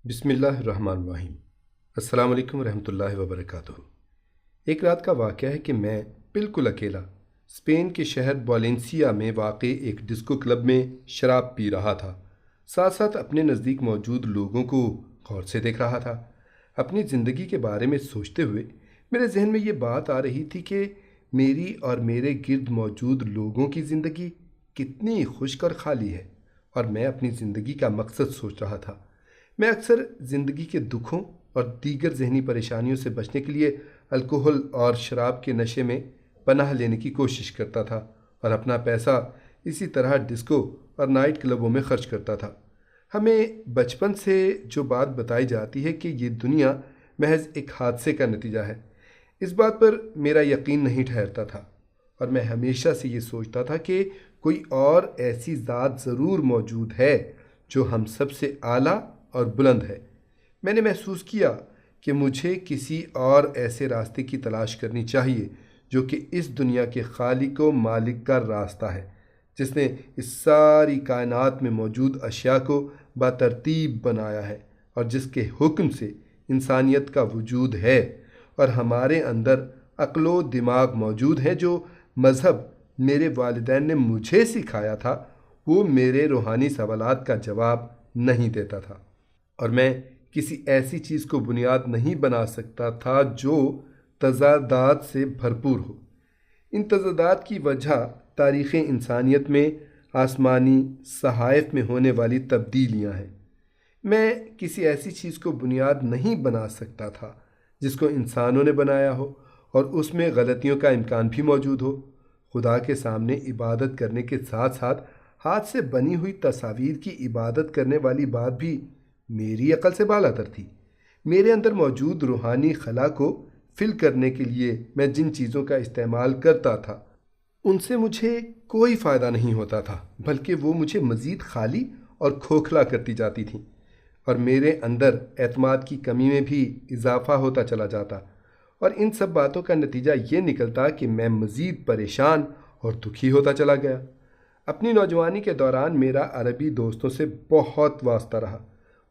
بسم اللہ الرحمن الرحیم۔ السلام علیکم ورحمۃ اللہ وبرکاتہ۔ ایک رات کا واقعہ ہے کہ میں بالکل اکیلا اسپین کے شہر والنسیا میں واقع ایک ڈسکو کلب میں شراب پی رہا تھا، ساتھ ساتھ اپنے نزدیک موجود لوگوں کو غور سے دیکھ رہا تھا۔ اپنی زندگی کے بارے میں سوچتے ہوئے میرے ذہن میں یہ بات آ رہی تھی کہ میری اور میرے گرد موجود لوگوں کی زندگی کتنی خشک اور خالی ہے، اور میں اپنی زندگی کا مقصد سوچ رہا تھا۔ میں اکثر زندگی کے دکھوں اور دیگر ذہنی پریشانیوں سے بچنے کے لیے الکوہل اور شراب کے نشے میں پناہ لینے کی کوشش کرتا تھا، اور اپنا پیسہ اسی طرح ڈسکو اور نائٹ کلبوں میں خرچ کرتا تھا۔ ہمیں بچپن سے جو بات بتائی جاتی ہے کہ یہ دنیا محض ایک حادثے کا نتیجہ ہے، اس بات پر میرا یقین نہیں ٹھہرتا تھا، اور میں ہمیشہ سے یہ سوچتا تھا کہ کوئی اور ایسی ذات ضرور موجود ہے جو ہم سب سے اعلیٰ اور بلند ہے۔ میں نے محسوس کیا کہ مجھے کسی اور ایسے راستے کی تلاش کرنی چاہیے جو کہ اس دنیا کے خالق و مالک کا راستہ ہے، جس نے اس ساری کائنات میں موجود اشیاء کو بترتیب بنایا ہے، اور جس کے حکم سے انسانیت کا وجود ہے، اور ہمارے اندر عقل و دماغ موجود ہے۔ جو مذہب میرے والدین نے مجھے سکھایا تھا وہ میرے روحانی سوالات کا جواب نہیں دیتا تھا، اور میں کسی ایسی چیز کو بنیاد نہیں بنا سکتا تھا جو تضادات سے بھرپور ہو۔ ان تضادات کی وجہ تاریخ انسانیت میں آسمانی صحائف میں ہونے والی تبدیلیاں ہیں۔ میں کسی ایسی چیز کو بنیاد نہیں بنا سکتا تھا جس کو انسانوں نے بنایا ہو اور اس میں غلطیوں کا امکان بھی موجود ہو۔ خدا کے سامنے عبادت کرنے کے ساتھ ساتھ ہاتھ سے بنی ہوئی تصاویر کی عبادت کرنے والی بات بھی میری عقل سے بالاتر تھی۔ میرے اندر موجود روحانی خلا کو فل کرنے کے لیے میں جن چیزوں کا استعمال کرتا تھا ان سے مجھے کوئی فائدہ نہیں ہوتا تھا، بلکہ وہ مجھے مزید خالی اور کھوکھلا کرتی جاتی تھیں، اور میرے اندر اعتماد کی کمی میں بھی اضافہ ہوتا چلا جاتا، اور ان سب باتوں کا نتیجہ یہ نکلتا کہ میں مزید پریشان اور دکھی ہوتا چلا گیا۔ اپنی نوجوانی کے دوران میرا عربی دوستوں سے بہت واسطہ رہا۔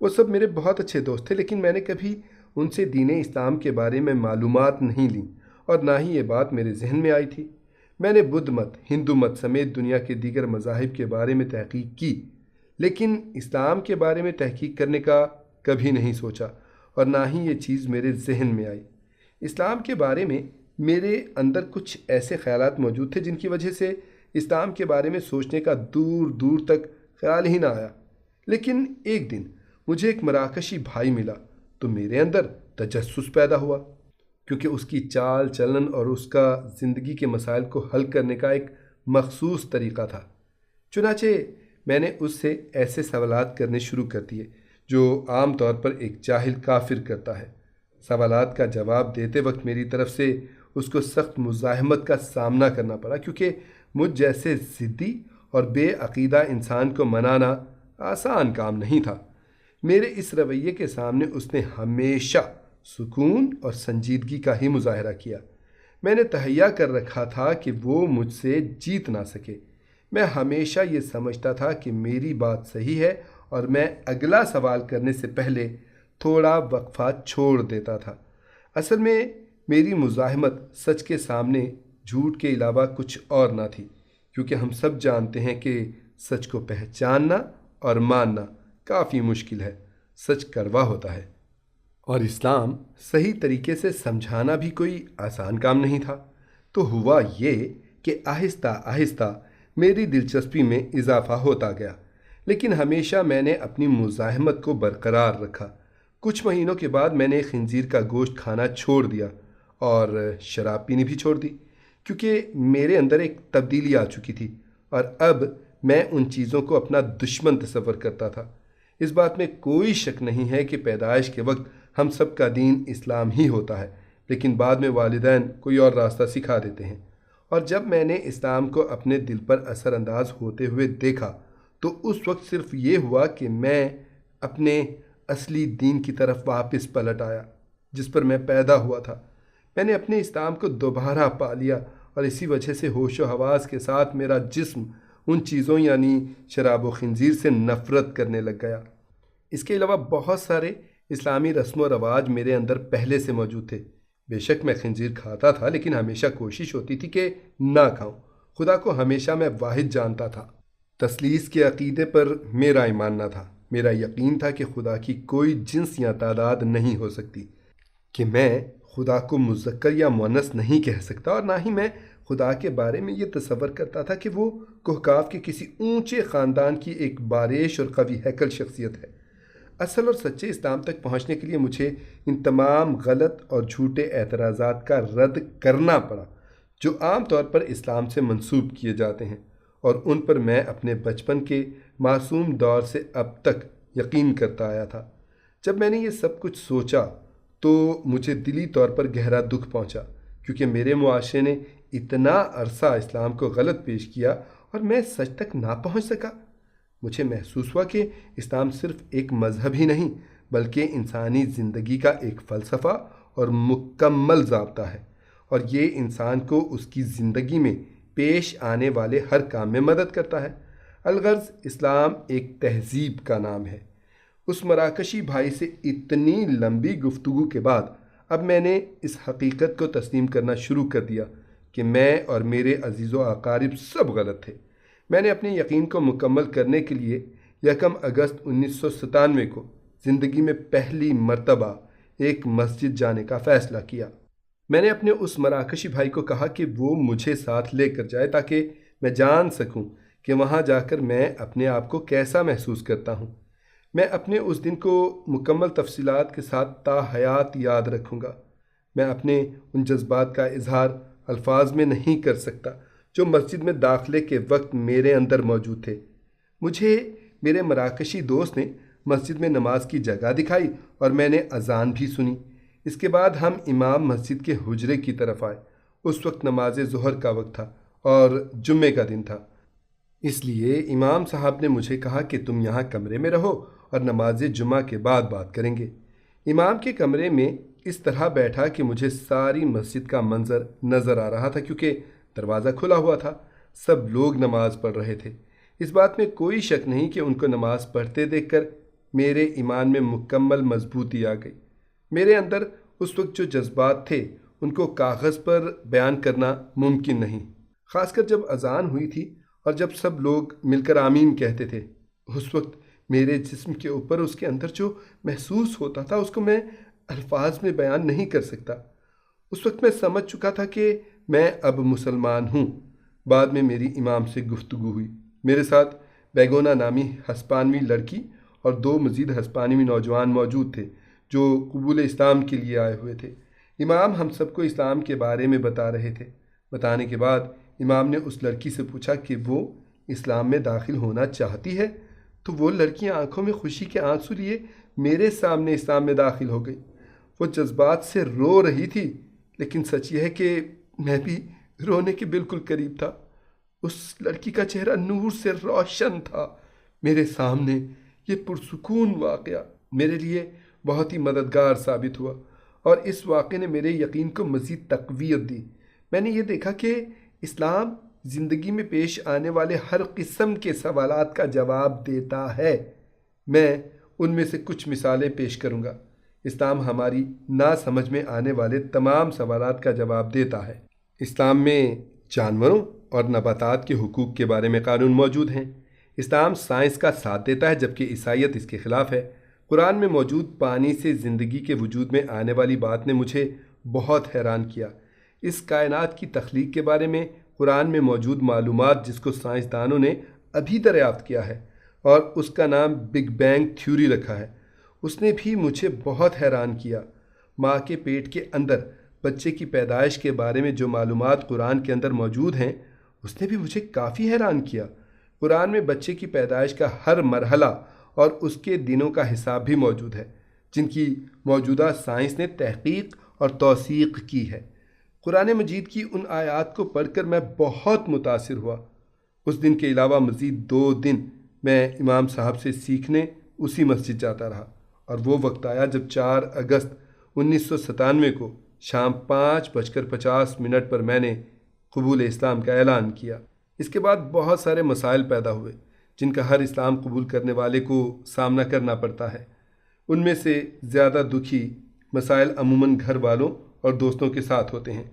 وہ سب میرے بہت اچھے دوست تھے، لیکن میں نے کبھی ان سے دین اسلام کے بارے میں معلومات نہیں لیں، اور نہ ہی یہ بات میرے ذہن میں آئی تھی۔ میں نے بدھ مت، ہندو مت سمیت دنیا کے دیگر مذاہب کے بارے میں تحقیق کی، لیکن اسلام کے بارے میں تحقیق کرنے کا کبھی نہیں سوچا، اور نہ ہی یہ چیز میرے ذہن میں آئی۔ اسلام کے بارے میں میرے اندر کچھ ایسے خیالات موجود تھے جن کی وجہ سے اسلام کے بارے میں سوچنے کا دور دور تک خیال ہی نہ آیا۔ لیکن ایک دن مجھے ایک مراکشی بھائی ملا تو میرے اندر تجسس پیدا ہوا، کیونکہ اس کی چال چلن اور اس کا زندگی کے مسائل کو حل کرنے کا ایک مخصوص طریقہ تھا۔ چنانچہ میں نے اس سے ایسے سوالات کرنے شروع کر دیے جو عام طور پر ایک جاہل کافر کرتا ہے۔ سوالات کا جواب دیتے وقت میری طرف سے اس کو سخت مزاحمت کا سامنا کرنا پڑا، کیونکہ مجھ جیسے ضدی اور بے عقیدہ انسان کو منانا آسان کام نہیں تھا۔ میرے اس رویے کے سامنے اس نے ہمیشہ سکون اور سنجیدگی کا ہی مظاہرہ کیا۔ میں نے تہیا کر رکھا تھا کہ وہ مجھ سے جیت نہ سکے۔ میں ہمیشہ یہ سمجھتا تھا کہ میری بات صحیح ہے، اور میں اگلا سوال کرنے سے پہلے تھوڑا وقفہ چھوڑ دیتا تھا۔ اصل میں میری مزاحمت سچ کے سامنے جھوٹ کے علاوہ کچھ اور نہ تھی، کیونکہ ہم سب جانتے ہیں کہ سچ کو پہچاننا اور ماننا کافی مشکل ہے، سچ کڑوا ہوتا ہے، اور اسلام صحیح طریقے سے سمجھانا بھی کوئی آسان کام نہیں تھا۔ تو ہوا یہ کہ آہستہ آہستہ میری دلچسپی میں اضافہ ہوتا گیا، لیکن ہمیشہ میں نے اپنی مزاحمت کو برقرار رکھا۔ کچھ مہینوں کے بعد میں نے خنزیر کا گوشت کھانا چھوڑ دیا اور شراب پینی بھی چھوڑ دی، کیونکہ میرے اندر ایک تبدیلی آ چکی تھی، اور اب میں ان چیزوں کو اپنا دشمن تصور کرتا تھا۔ اس بات میں کوئی شک نہیں ہے کہ پیدائش کے وقت ہم سب کا دین اسلام ہی ہوتا ہے، لیکن بعد میں والدین کوئی اور راستہ سکھا دیتے ہیں، اور جب میں نے اسلام کو اپنے دل پر اثر انداز ہوتے ہوئے دیکھا تو اس وقت صرف یہ ہوا کہ میں اپنے اصلی دین کی طرف واپس پلٹ آیا جس پر میں پیدا ہوا تھا۔ میں نے اپنے اسلام کو دوبارہ پا لیا، اور اسی وجہ سے ہوش و حواس کے ساتھ میرا جسم ان چیزوں یعنی شراب و خنزیر سے نفرت کرنے لگ گیا۔ اس کے علاوہ بہت سارے اسلامی رسم و رواج میرے اندر پہلے سے موجود تھے۔ بے شک میں خنزیر کھاتا تھا، لیکن ہمیشہ کوشش ہوتی تھی کہ نہ کھاؤں۔ خدا کو ہمیشہ میں واحد جانتا تھا۔ تثلیث کے عقیدے پر میرا ایمان نہ تھا۔ میرا یقین تھا کہ خدا کی کوئی جنس یا تعداد نہیں ہو سکتی، کہ میں خدا کو مذکر یا مؤنث نہیں کہہ سکتا، اور نہ ہی میں خدا کے بارے میں یہ تصور کرتا تھا کہ وہ کہکاف کے کسی اونچے خاندان کی ایک بارش اور قوی ہیکل شخصیت ہے۔ اصل اور سچے اسلام تک پہنچنے کے لیے مجھے ان تمام غلط اور جھوٹے اعتراضات کا رد کرنا پڑا جو عام طور پر اسلام سے منسوب کیے جاتے ہیں، اور ان پر میں اپنے بچپن کے معصوم دور سے اب تک یقین کرتا آیا تھا۔ جب میں نے یہ سب کچھ سوچا تو مجھے دلی طور پر گہرا دکھ پہنچا، کیونکہ میرے معاشرے نے اتنا عرصہ اسلام کو غلط پیش کیا اور میں سچ تک نہ پہنچ سکا۔ مجھے محسوس ہوا کہ اسلام صرف ایک مذہب ہی نہیں، بلکہ انسانی زندگی کا ایک فلسفہ اور مکمل ضابطہ ہے، اور یہ انسان کو اس کی زندگی میں پیش آنے والے ہر کام میں مدد کرتا ہے۔ الغرض اسلام ایک تہذیب کا نام ہے۔ اس مراکشی بھائی سے اتنی لمبی گفتگو کے بعد اب میں نے اس حقیقت کو تسلیم کرنا شروع کر دیا کہ میں اور میرے عزیز و اقارب سب غلط تھے۔ میں نے اپنے یقین کو مکمل کرنے کے لیے 1 اگست 1997 کو زندگی میں پہلی مرتبہ ایک مسجد جانے کا فیصلہ کیا۔ میں نے اپنے اس مراکشی بھائی کو کہا کہ وہ مجھے ساتھ لے کر جائے تاکہ میں جان سکوں کہ وہاں جا کر میں اپنے آپ کو کیسا محسوس کرتا ہوں۔ میں اپنے اس دن کو مکمل تفصیلات کے ساتھ تا حیات یاد رکھوں گا۔ میں اپنے ان جذبات کا اظہار الفاظ میں نہیں کر سکتا جو مسجد میں داخلے کے وقت میرے اندر موجود تھے۔ مجھے میرے مراکشی دوست نے مسجد میں نماز کی جگہ دکھائی اور میں نے اذان بھی سنی۔ اس کے بعد ہم امام مسجد کے حجرے کی طرف آئے۔ اس وقت نماز ظہر کا وقت تھا اور جمعے کا دن تھا، اس لیے امام صاحب نے مجھے کہا کہ تم یہاں کمرے میں رہو اور نماز جمعہ کے بعد بات کریں گے۔ امام کے کمرے میں اس طرح بیٹھا کہ مجھے ساری مسجد کا منظر نظر آ رہا تھا، کیونکہ دروازہ کھلا ہوا تھا۔ سب لوگ نماز پڑھ رہے تھے۔ اس بات میں کوئی شک نہیں کہ ان کو نماز پڑھتے دیکھ کر میرے ایمان میں مکمل مضبوطی آ گئی۔ میرے اندر اس وقت جو جذبات تھے ان کو کاغذ پر بیان کرنا ممکن نہیں، خاص کر جب اذان ہوئی تھی اور جب سب لوگ مل کر آمین کہتے تھے۔ اس وقت میرے جسم کے اوپر اس کے اندر جو محسوس ہوتا تھا اس کو میں الفاظ میں بیان نہیں کر سکتا۔ اس وقت میں سمجھ چکا تھا کہ میں اب مسلمان ہوں۔ بعد میں میری امام سے گفتگو ہوئی۔ میرے ساتھ بیگونا نامی ہسپانوی لڑکی اور 2 مزید ہسپانوی نوجوان موجود تھے جو قبول اسلام کے لیے آئے ہوئے تھے۔ امام ہم سب کو اسلام کے بارے میں بتا رہے تھے۔ بتانے کے بعد امام نے اس لڑکی سے پوچھا کہ وہ اسلام میں داخل ہونا چاہتی ہے، تو وہ لڑکی آنکھوں میں خوشی کے آنسو لیے میرے سامنے اسلام میں داخل ہو گئی۔ وہ جذبات سے رو رہی تھی، لیکن سچ یہ ہے کہ میں بھی رونے کے بالکل قریب تھا۔ اس لڑکی کا چہرہ نور سے روشن تھا۔ میرے سامنے یہ پرسکون واقعہ میرے لیے بہت ہی مددگار ثابت ہوا، اور اس واقعے نے میرے یقین کو مزید تقویت دی۔ میں نے یہ دیکھا کہ اسلام زندگی میں پیش آنے والے ہر قسم کے سوالات کا جواب دیتا ہے۔ میں ان میں سے کچھ مثالیں پیش کروں گا۔ اسلام ہماری نہ سمجھ میں آنے والے تمام سوالات کا جواب دیتا ہے۔ اسلام میں جانوروں اور نباتات کے حقوق کے بارے میں قانون موجود ہیں۔ اسلام سائنس کا ساتھ دیتا ہے، جبکہ عیسائیت اس کے خلاف ہے۔ قرآن میں موجود پانی سے زندگی کے وجود میں آنے والی بات نے مجھے بہت حیران کیا۔ اس کائنات کی تخلیق کے بارے میں قرآن میں موجود معلومات جس کو سائنسدانوں نے ابھی دریافت کیا ہے اور اس کا نام بگ بینگ تھیوری رکھا ہے، اس نے بھی مجھے بہت حیران کیا۔ ماں کے پیٹ کے اندر بچے کی پیدائش کے بارے میں جو معلومات قرآن کے اندر موجود ہیں اس نے بھی مجھے کافی حیران کیا۔ قرآن میں بچے کی پیدائش کا ہر مرحلہ اور اس کے دنوں کا حساب بھی موجود ہے، جن کی موجودہ سائنس نے تحقیق اور توثیق کی ہے۔ قرآن مجید کی ان آیات کو پڑھ کر میں بہت متاثر ہوا۔ اس دن کے علاوہ مزید 2 دن میں امام صاحب سے سیکھنے اسی مسجد جاتا رہا، اور وہ وقت آیا جب 4 اگست 1997 کو شام 5:50 پر میں نے قبول اسلام کا اعلان کیا۔ اس کے بعد بہت سارے مسائل پیدا ہوئے۔ جن کا ہر اسلام قبول کرنے والے کو سامنا کرنا پڑتا ہے۔ ان میں سے زیادہ دکھی مسائل عموماً گھر والوں اور دوستوں کے ساتھ ہوتے ہیں،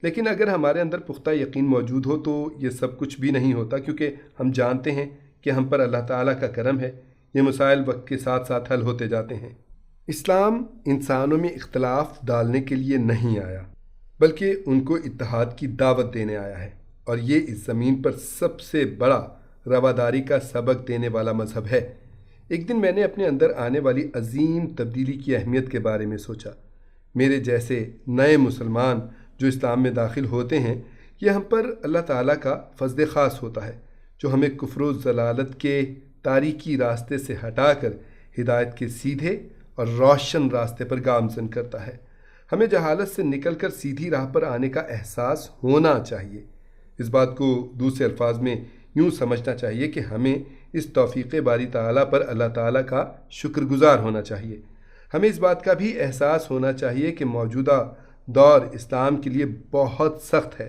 لیکن اگر ہمارے اندر پختہ یقین موجود ہو تو یہ سب کچھ بھی نہیں ہوتا، کیونکہ ہم جانتے ہیں کہ ہم پر اللہ تعالیٰ کا کرم ہے۔ یہ مسائل وقت کے ساتھ ساتھ حل ہوتے جاتے ہیں۔ اسلام انسانوں میں اختلاف ڈالنے کے لیے نہیں آیا، بلکہ ان کو اتحاد کی دعوت دینے آیا ہے، اور یہ اس زمین پر سب سے بڑا رواداری کا سبق دینے والا مذہب ہے۔ ایک دن میں نے اپنے اندر آنے والی عظیم تبدیلی کی اہمیت کے بارے میں سوچا۔ میرے جیسے نئے مسلمان جو اسلام میں داخل ہوتے ہیں، یہ ہم پر اللہ تعالیٰ کا فضل خاص ہوتا ہے، جو ہمیں کفر و ضلالت کے تاریکی راستے سے ہٹا کر ہدایت کے سیدھے اور روشن راستے پر گامزن کرتا ہے۔ ہمیں جہالت سے نکل کر سیدھی راہ پر آنے کا احساس ہونا چاہیے۔ اس بات کو دوسرے الفاظ میں یوں سمجھنا چاہیے کہ ہمیں اس توفیق باری تعالیٰ پر اللہ تعالیٰ کا شکر گزار ہونا چاہیے۔ ہمیں اس بات کا بھی احساس ہونا چاہیے کہ موجودہ دور اسلام کے لیے بہت سخت ہے۔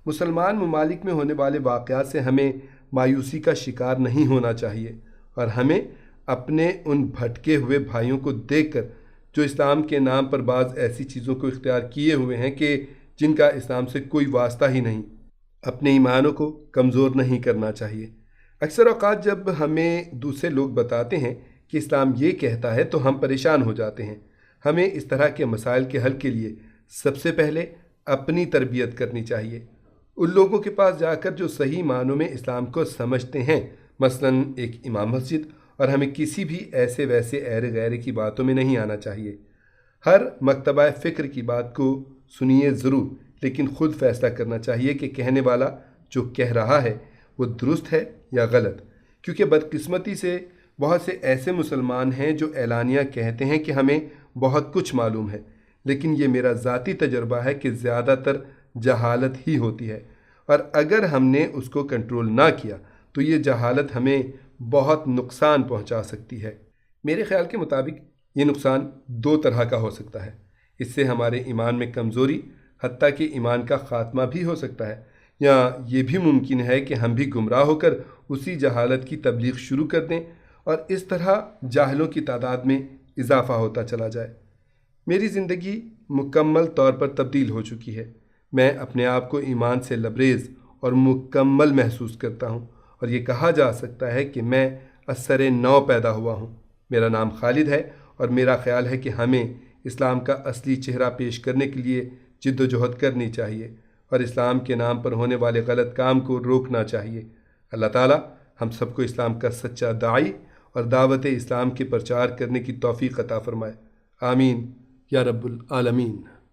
مسلمان ممالک میں ہونے والے واقعات سے ہمیں مایوسی کا شکار نہیں ہونا چاہیے، اور ہمیں اپنے ان بھٹکے ہوئے بھائیوں کو دیکھ کر جو اسلام کے نام پر بعض ایسی چیزوں کو اختیار کیے ہوئے ہیں کہ جن کا اسلام سے کوئی واسطہ ہی نہیں، اپنے ایمانوں کو کمزور نہیں کرنا چاہیے۔ اکثر اوقات جب ہمیں دوسرے لوگ بتاتے ہیں کہ اسلام یہ کہتا ہے تو ہم پریشان ہو جاتے ہیں۔ ہمیں اس طرح کے مسائل کے حل کے لیے سب سے پہلے اپنی تربیت کرنی چاہیے۔ ان لوگوں کے پاس جا کر جو صحیح معنوں میں اسلام کو سمجھتے ہیں، مثلاً ایک امام مسجد، اور ہمیں کسی بھی ایسے ویسے ایرے غیرے کی باتوں میں نہیں آنا چاہیے۔ ہر مکتبہ فکر کی بات کو سنیے ضرور، لیکن خود فیصلہ کرنا چاہیے کہ کہنے والا جو کہہ رہا ہے وہ درست ہے یا غلط، کیونکہ بدقسمتی سے بہت سے ایسے مسلمان ہیں جو اعلانیہ کہتے ہیں کہ ہمیں بہت کچھ معلوم ہے، لیکن یہ میرا ذاتی تجربہ ہے کہ زیادہ تر جہالت ہی ہوتی ہے، اور اگر ہم نے اس کو کنٹرول نہ کیا تو یہ جہالت ہمیں بہت نقصان پہنچا سکتی ہے۔ میرے خیال کے مطابق یہ نقصان دو طرح کا ہو سکتا ہے۔ اس سے ہمارے ایمان میں کمزوری، حتیٰ کہ ایمان کا خاتمہ بھی ہو سکتا ہے، یا یہ بھی ممکن ہے کہ ہم بھی گمراہ ہو کر اسی جہالت کی تبلیغ شروع کر دیں، اور اس طرح جاہلوں کی تعداد میں اضافہ ہوتا چلا جائے۔ میری زندگی مکمل طور پر تبدیل ہو چکی ہے۔ میں اپنے آپ کو ایمان سے لبریز اور مکمل محسوس کرتا ہوں، اور یہ کہا جا سکتا ہے کہ میں اثر نو پیدا ہوا ہوں۔ میرا نام خالد ہے، اور میرا خیال ہے کہ ہمیں اسلام کا اصلی چہرہ پیش کرنے کے لیے جد و جہد کرنی چاہیے، اور اسلام کے نام پر ہونے والے غلط کام کو روکنا چاہیے۔ اللہ تعالیٰ ہم سب کو اسلام کا سچا داعی اور دعوت اسلام کے پرچار کرنے کی توفیق عطا فرمائے۔ آمین یا رب العالمین۔